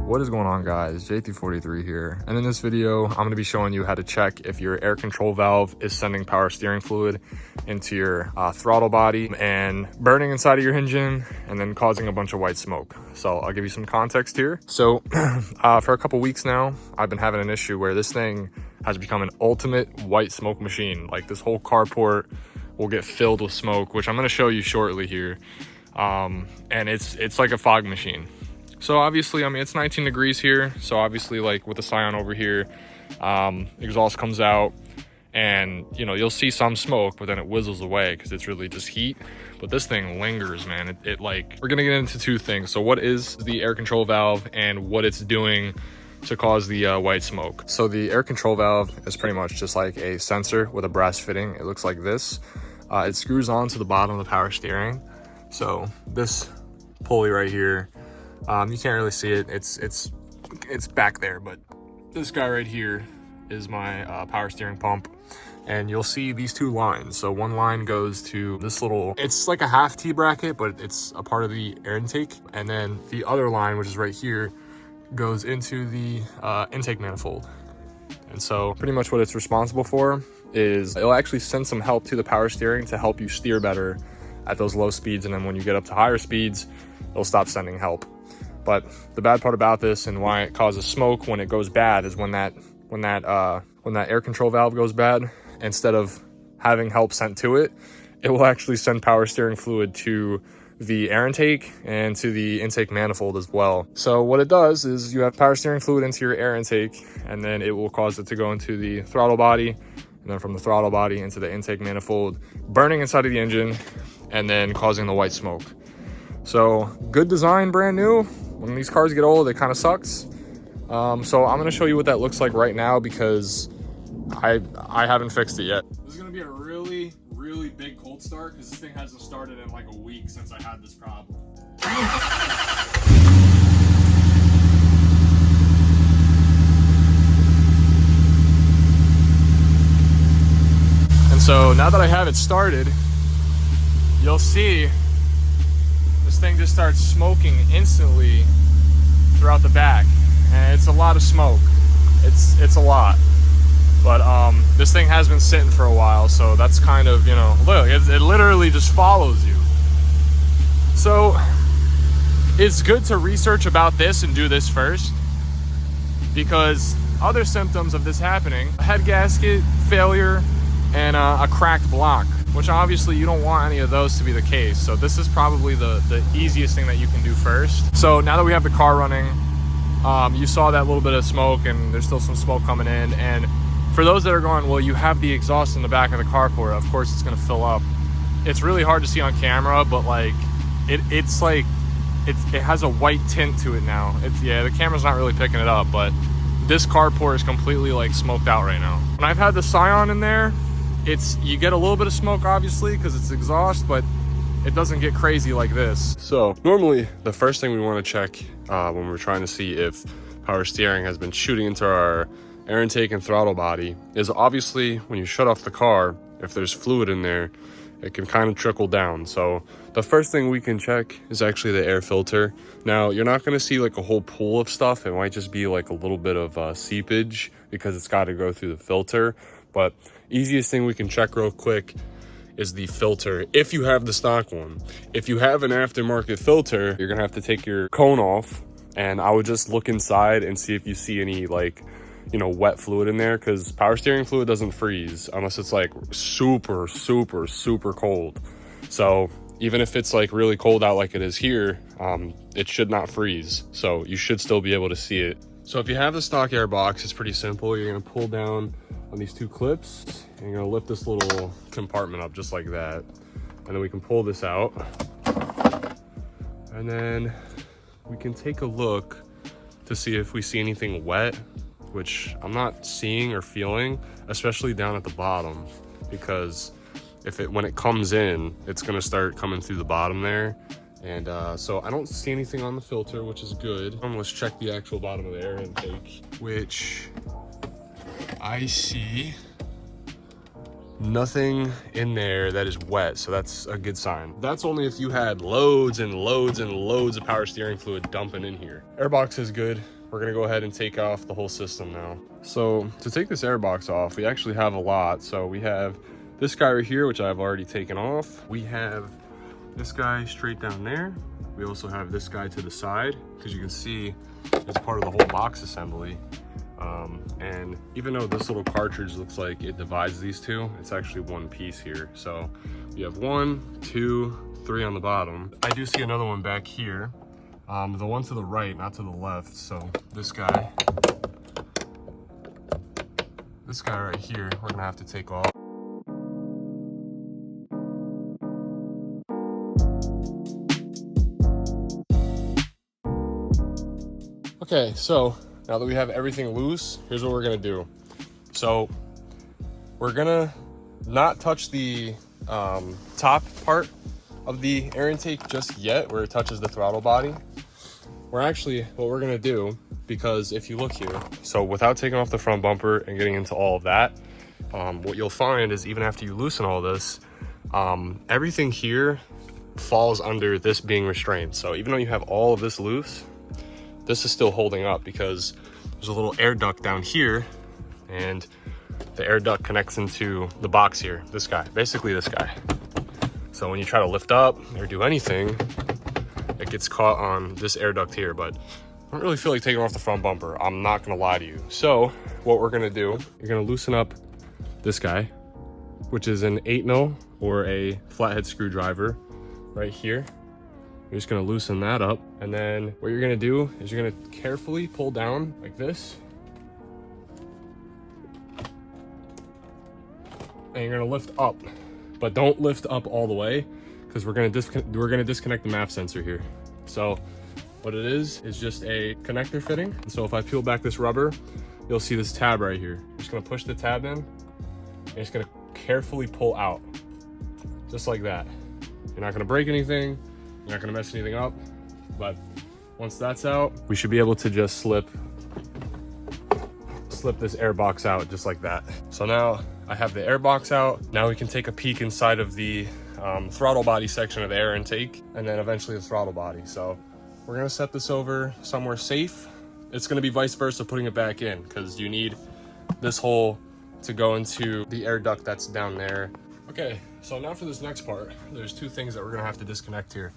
What is going on, guys? JT43 here, and in this video I'm going to be showing you how to check if your air control valve is sending power steering fluid into your throttle body and burning inside of your engine and then causing a bunch of white smoke. So I'll give you some context here. So for a couple weeks now I've been having an issue where this thing has become an ultimate white smoke machine. Like, this whole carport will get filled with smoke, which I'm going to show you shortly here. And it's like a fog machine. So obviously, I mean, it's 19 degrees here. So obviously, like with the Scion over here, exhaust comes out and, you know, you'll see some smoke, but then it whizzles away because it's really just heat. But this thing lingers, man. It like, we're going to get into two things. So what is the air control valve and what it's doing to cause the white smoke? So the air control valve is pretty much just like a sensor with a brass fitting. It looks like this. It screws onto the bottom of the power steering. So this pulley right here, you can't really see it. It's back there, but this guy right here is my power steering pump, and you'll see these two lines. So one line goes to this little, it's like a half T bracket, but it's a part of the air intake, and then the other line, which is right here, goes into the intake manifold. And so pretty much what it's responsible for is it'll actually send some help to the power steering to help you steer better at those low speeds, and then when you get up to higher speeds, it'll stop sending help. But the bad part about this and why it causes smoke when it goes bad is when that air control valve goes bad, instead of having help sent to it, it will actually send power steering fluid to the air intake and to the intake manifold as well. So what it does is you have power steering fluid into your air intake, and then it will cause it to go into the throttle body, and then from the throttle body into the intake manifold, burning inside of the engine, and then causing the white smoke. So good design, brand new. When these cars get old, it kind of sucks. So I'm gonna show you what that looks like right now, because I haven't fixed it yet. This is gonna be a really big cold start, because this thing hasn't started in like a week since I had this problem. And so now that I have it started, you'll see this thing just starts smoking instantly throughout the back, and it's a lot of smoke. It's a lot, but this thing has been sitting for a while, so that's kind of, you know, look, it literally just follows you. So it's good to research about this and do this first, because other symptoms of this happening: a head gasket failure and a cracked block, which obviously you don't want any of those to be the case. So this is probably the easiest thing that you can do first. So now that we have the car running, you saw that little bit of smoke, and there's still some smoke coming in. And for those that are going, well, you have the exhaust in the back of the carport, of course it's gonna fill up. It's really hard to see on camera, but like it has a white tint to it now. Yeah, the camera's not really picking it up, but this carport is completely like smoked out right now. When I've had the Scion in there, you get a little bit of smoke, obviously, because it's exhaust, but it doesn't get crazy like this. So normally the first thing we want to check when we're trying to see if power steering has been shooting into our air intake and throttle body is, obviously, when you shut off the car, if there's fluid in there, it can kind of trickle down. So the first thing we can check is actually the air filter. Now, you're not going to see like a whole pool of stuff. It might just be like a little bit of seepage because it's got to go through the filter. But easiest thing we can check real quick is the filter, if you have the stock one. If you have an aftermarket filter, you're gonna have to take your cone off, and I would just look inside and see if you see any, like, you know, wet fluid in there, because power steering fluid doesn't freeze unless it's like super cold. So even if it's like really cold out like it is here, it should not freeze, so you should still be able to see it. So if you have the stock air box, it's pretty simple. You're gonna pull down on these two clips, and you're gonna lift this little compartment up just like that, and then we can pull this out, and then we can take a look to see if we see anything wet, which I'm not seeing or feeling, especially down at the bottom, because when it comes in, it's gonna start coming through the bottom there. And so I don't see anything on the filter, which is good. Let's check the actual bottom of the air intake, which I see nothing in there that is wet, so that's a good sign. That's only if you had loads and loads and loads of power steering fluid dumping in here. Airbox is good. We're gonna go ahead and take off the whole system now. So to take this airbox off, we actually have a lot. So we have this guy right here, which I've already taken off. We have this guy straight down there. We also have this guy to the side, because you can see it's part of the whole box assembly. And even though this little cartridge looks like it divides these two, it's actually one piece here. So you have 1, 2, 3 on the bottom. I do see another one back here. The one to the right, not to the left. So this guy right here, we're gonna have to take off. Okay, so now that we have everything loose, here's what we're gonna do. So we're gonna not touch the top part of the air intake just yet, where it touches the throttle body. What we're gonna do, because if you look here, so without taking off the front bumper and getting into all of that, what you'll find is even after you loosen all this, everything here falls under this being restrained. So even though you have all of this loose, this is still holding up because there's a little air duct down here, and the air duct connects into the box here, this guy, basically this guy. So when you try to lift up or do anything, it gets caught on this air duct here, but I don't really feel like taking off the front bumper. I'm not gonna lie to you. So what we're gonna do, you're gonna loosen up this guy, which is an 8mm or a flathead screwdriver right here. You're just gonna loosen that up. And then what you're gonna do is you're gonna carefully pull down like this. And you're gonna lift up, but don't lift up all the way, because we're gonna disconnect the MAP sensor here. So what it is just a connector fitting. And so if I peel back this rubber, you'll see this tab right here. You're just gonna push the tab in, and it's gonna carefully pull out, just like that. You're not gonna break anything, you're not gonna mess anything up, but once that's out, we should be able to just slip this air box out just like that. So now I have the air box out. Now we can take a peek inside of the throttle body section of the air intake, and then eventually the throttle body. So we're gonna set this over somewhere safe. It's gonna be vice versa putting it back in, because you need this hole to go into the air duct that's down there. Okay, so now for this next part, there's two things that we're gonna have to disconnect here.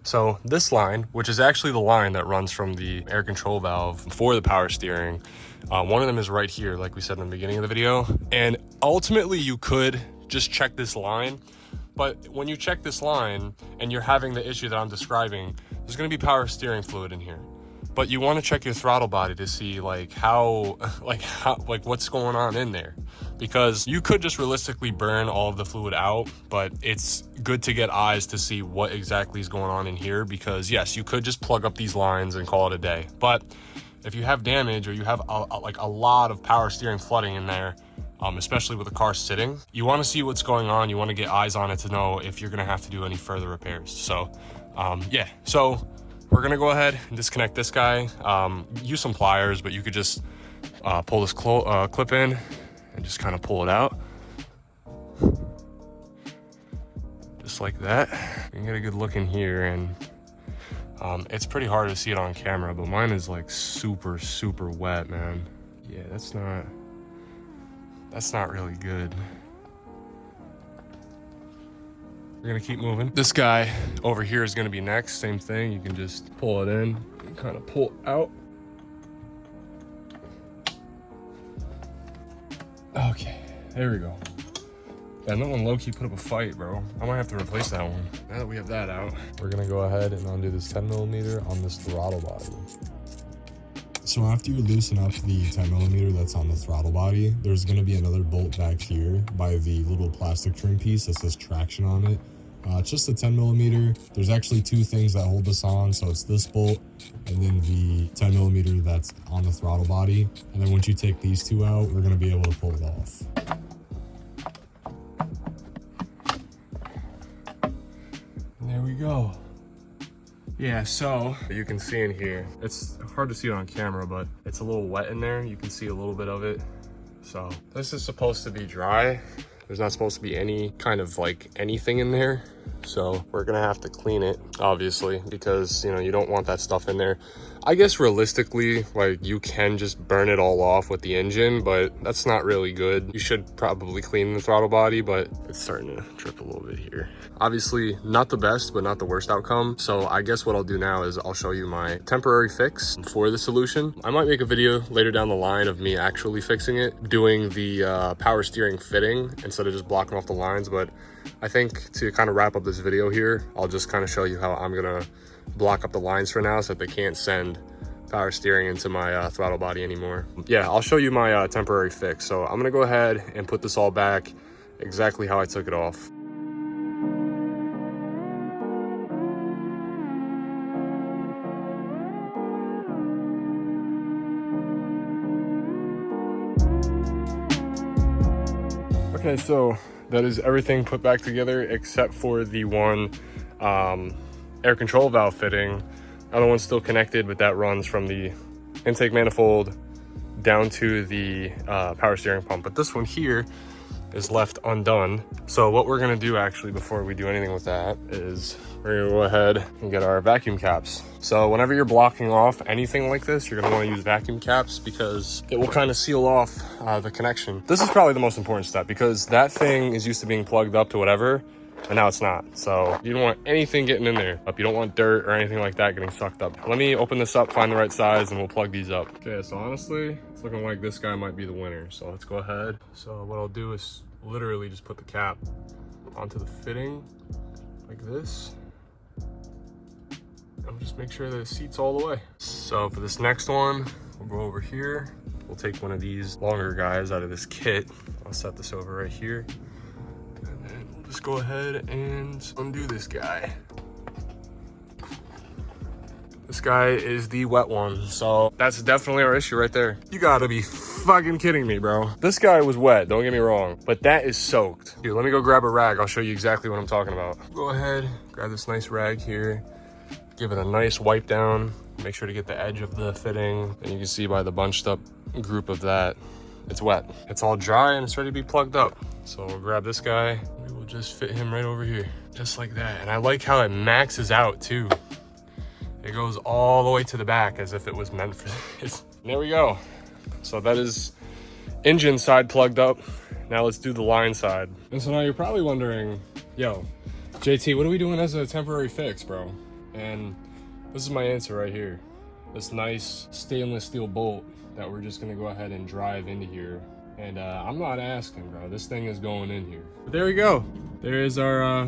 So this line, which is actually the line that runs from the air control valve for the power steering, one of them is right here, like we said in the beginning of the video. And ultimately you could just check this line, but when you check this line and you're having the issue that I'm describing, there's gonna be power steering fluid in here. But you wanna check your throttle body to see what's going on in there. Because you could just realistically burn all of the fluid out, but it's good to get eyes to see what exactly is going on in here, because yes, you could just plug up these lines and call it a day. But if you have damage, or you have a lot of power steering flooding in there, especially with the car sitting, you want to see what's going on. You want to get eyes on it to know if you're going to have to do any further repairs. So yeah, so we're going to go ahead and disconnect this guy. Use some pliers, but you could just pull this clip in and just kind of pull it out. Just like that. You can get a good look in here, and it's pretty hard to see it on camera, but mine is like super, super wet, man. Yeah, that's not really good. We're gonna keep moving. This guy over here is gonna be next. Same thing, you can just pull it in and kind of pull it out. Okay, there we go. And that one low-key put up a fight, bro. I might have to replace that one. Now that we have that out, we're gonna go ahead and undo this 10mm on this throttle body. So after you loosen up the 10mm that's on the throttle body, there's gonna be another bolt back here by the little plastic trim piece that says traction on it. It's just a 10mm. There's actually two things that hold this on. So it's this bolt and then the 10mm that's on the throttle body. And then once you take these two out, we're gonna be able to pull it off. And there we go. Yeah, so you can see in here, it's hard to see it on camera, but it's a little wet in there. You can see a little bit of it. So this is supposed to be dry. There's not supposed to be any kind of like anything in there. So we're gonna have to clean it, obviously, because you know, you don't want that stuff in there. I guess realistically, like, you can just burn it all off with the engine, but that's not really good. You should probably clean the throttle body, but it's starting to trip a little bit here. Obviously not the best, but not the worst outcome. So I guess what I'll do now is I'll show you my temporary fix for the solution. I might make a video later down the line of me actually fixing it, doing the power steering fitting instead of just blocking off the lines. But I think to kind of wrap up this video here, I'll just kind of show you how I'm gonna block up the lines for now so that they can't send power steering into my throttle body anymore. Yeah, I'll show you my temporary fix. So I'm gonna go ahead and put this all back exactly how I took it off. Okay, so that is everything put back together except for the one air control valve fitting. Other one's still connected, but that runs from the intake manifold down to the power steering pump. But this one here is left undone. So what we're gonna do actually before we do anything with that is we're gonna go ahead and get our vacuum caps. So whenever you're blocking off anything like this, you're gonna wanna use vacuum caps because it will kind of seal off the connection. This is probably the most important step because that thing is used to being plugged up to whatever, and now it's not. So you don't want anything getting in there. You don't want dirt or anything like that getting sucked up. Let me open this up, find the right size, and we'll plug these up. Okay, so honestly, it's looking like this guy might be the winner. So let's go ahead. So what I'll do is literally just put the cap onto the fitting like this. And just make sure that it seats all the way. So for this next one, we'll go over here. We'll take one of these longer guys out of this kit. I'll set this over right here. And then we'll just go ahead and undo this guy. This guy is the wet one, so that's definitely our issue right there. You gotta be fucking kidding me, bro. This guy was wet, don't get me wrong, but that is soaked. Dude, let me go grab a rag. I'll show you exactly what I'm talking about. Go ahead, grab this nice rag here. Give it a nice wipe down. Make sure to get the edge of the fitting. And you can see by the bunched up group of that, it's wet. It's all dry and it's ready to be plugged up. So we'll grab this guy. We will just fit him right over here, just like that. And I like how it maxes out too. It goes all the way to the back as if it was meant for this. There we go. So that is engine side plugged up. Now let's do the line side. And so now you're probably wondering, yo, JT, what are we doing as a temporary fix, bro? And this is my answer right here. This nice stainless steel bolt that we're just gonna go ahead and drive into here. And I'm not asking, bro. This thing is going in here. But there we go. There's our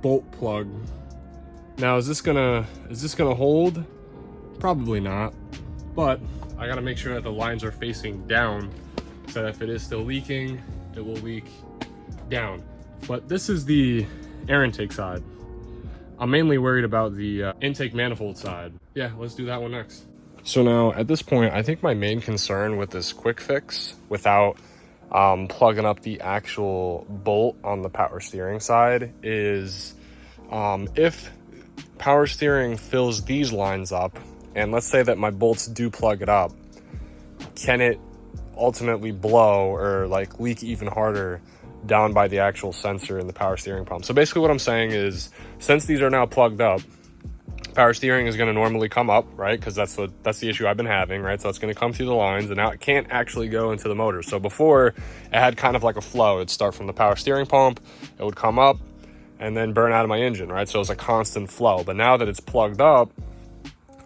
bolt plug. Now is this gonna hold? Probably not. But I gotta make sure that the lines are facing down so that if it is still leaking, it will leak down. But this is the air intake side. I'm mainly worried about the intake manifold side. Yeah, let's do that one next. So now at this point, I think my main concern with this quick fix without plugging up the actual bolt on the power steering side is if power steering fills these lines up, and let's say that my bolts do plug it up, can it ultimately blow or like leak even harder down by the actual sensor in the power steering pump? So basically what I'm saying is, since these are now plugged up, power steering is going to normally come up, right? Because that's the issue I've been having, right? So it's going to come through the lines, and now it can't actually go into the motor. So before, it had kind of like a flow. It'd start from the power steering pump, it would come up and then burn out of my engine, right? So it's a constant flow. But now that it's plugged up,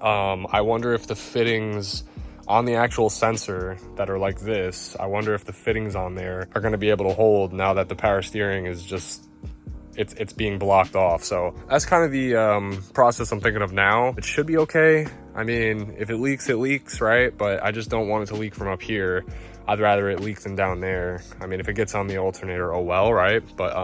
I wonder if the fittings on the actual sensor that are like this, I wonder if the fittings on there are going to be able to hold now that the power steering is just, it's being blocked off. So that's kind of the process I'm thinking of now. It should be okay. I mean, if it leaks, right? But I just don't want it to leak from up here. I'd rather it leak than down there. I mean, if it gets on the alternator, oh well, right? But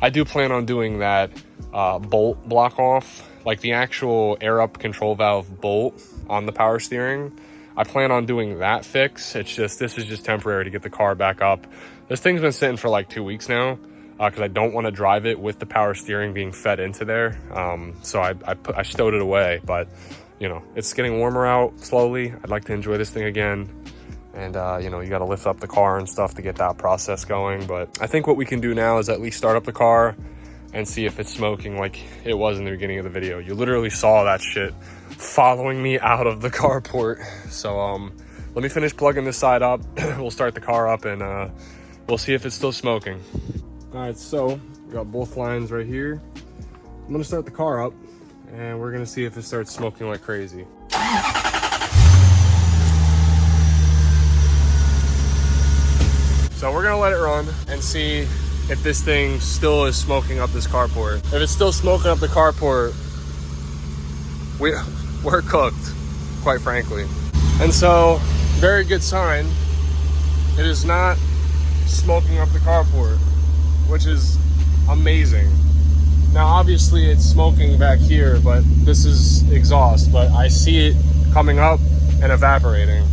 I do plan on doing that bolt block off, like the actual air up control valve bolt on the power steering. I plan on doing that fix. It's just, this is just temporary to get the car back up. This thing's been sitting for like 2 weeks now because I don't want to drive it with the power steering being fed into there. So I stowed it away, but you know, it's getting warmer out slowly. I'd like to enjoy this thing again. And you know, you got to lift up the car and stuff to get that process going. But I think what we can do now is at least start up the car and see if it's smoking like it was in the beginning of the video. You literally saw that shit following me out of the carport. So let me finish plugging this side up. We'll start the car up and we'll see if it's still smoking. All right, so we got both lines right here. I'm gonna start the car up and we're gonna see if it starts smoking like crazy. So we're gonna let it run and see if this thing still is smoking up this carport. If it's still smoking up the carport, we're cooked, quite frankly. And so, very good sign, it is not smoking up the carport, which is amazing. Now, obviously it's smoking back here, but this is exhaust, but I see it coming up and evaporating.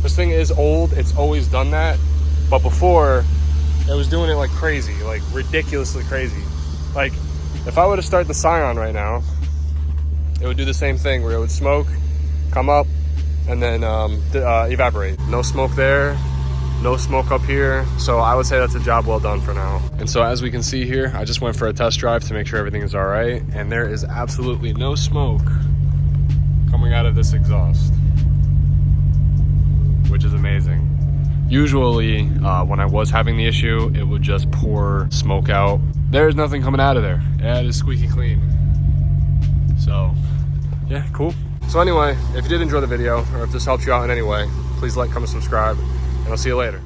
This thing is old, it's always done that, but before, it was doing it like crazy, like ridiculously crazy. Like, if I were to start the Scion right now, it would do the same thing where it would smoke, come up, and then evaporate. No smoke there, no smoke up here. So I would say that's a job well done for now. And so as we can see here, I just went for a test drive to make sure everything is all right. And there is absolutely no smoke coming out of this exhaust, which is amazing. Usually, when I was having the issue, it would just pour smoke out. There's nothing coming out of there. Yeah, it is squeaky clean. So, yeah, cool. So anyway, if you did enjoy the video, or if this helped you out in any way, please like, comment, subscribe, and I'll see you later.